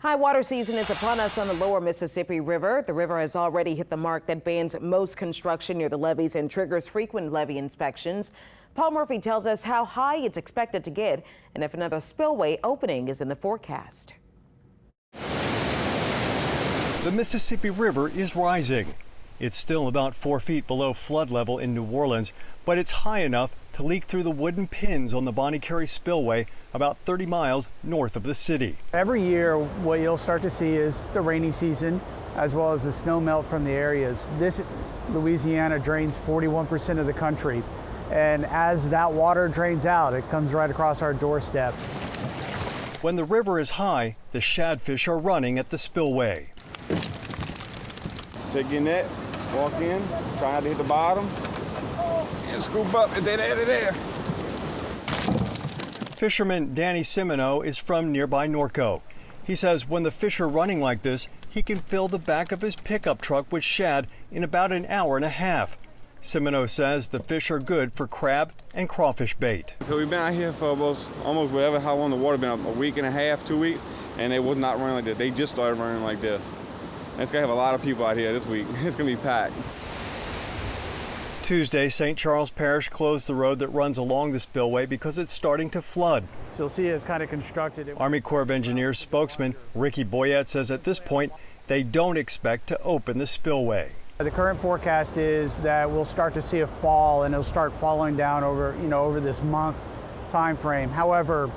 High water season is upon us on the lower Mississippi River. The river has already hit the mark that bans most construction near the levees and triggers frequent levee inspections. Paul Murphy tells us how high it's expected to get and if another spillway opening is in the forecast. The Mississippi River is rising. It's still about 4 feet below flood level in New Orleans, but it's high enough to leak through the wooden pins on the Bonnie Carey Spillway about 30 miles north of the city. Every year, what you'll start to see is the rainy season, as well as the snow melt from the areas. This Louisiana drains 41% of the country, and as that water drains out, it comes right across our doorstep. When the river is high, the shadfish are running at the spillway. Take your net, walk in, try not to hit the bottom, and scoop up if they're there. Fisherman Danny Semino is from nearby Norco. He says when the fish are running like this, he can fill the back of his pickup truck with shad in about an hour and a half. Semino says the fish are good for crab and crawfish bait. So we've been out here for almost whatever, how long the water been, a week and a half, 2 weeks, and it was not running like this. They just started running like this. And it's gonna have a lot of people out here this week. It's gonna be packed. Tuesday, St. Charles Parish closed the road that runs along the spillway because it's starting to flood. So you'll see it's kind of constructed. Army Corps of Engineers spokesman Ricky Boyette says at this point they don't expect to open the spillway. The current forecast is that we'll start to see a fall, and it'll start falling down over this month time frame. However,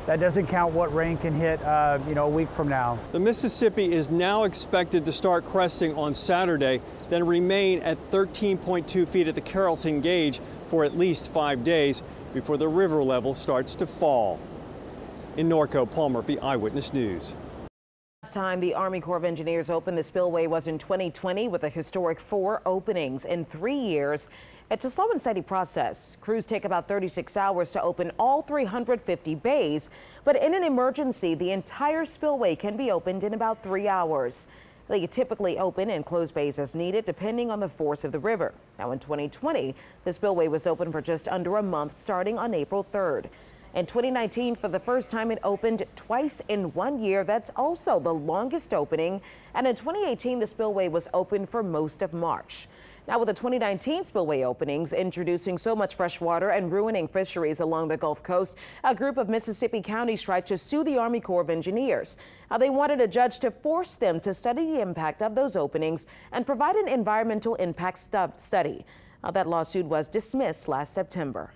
that doesn't count what rain can hit a week from now. The Mississippi is now expected to start cresting on Saturday, then remain at 13.2 feet at the Carrollton Gage for at least 5 days before the river level starts to fall. In Norco, Paul Murphy, Eyewitness News. Last time the Army Corps of Engineers opened the spillway was in 2020 with a historic 4 openings in 3 years. It's a slow and steady process. Crews take about 36 hours to open all 350 bays, but in an emergency, the entire spillway can be opened in about 3 hours. They typically open and close bays as needed, depending on the force of the river. Now in 2020, the spillway was open for just under a month, starting on April 3rd. In 2019, for the first time, it opened twice in 1 year. That's also the longest opening. And in 2018, the spillway was open for most of March. Now, with the 2019 spillway openings introducing so much fresh water and ruining fisheries along the Gulf Coast, a group of Mississippi counties tried to sue the Army Corps of Engineers. They wanted a judge to force them to study the impact of those openings and provide an environmental impact study. That lawsuit was dismissed last September.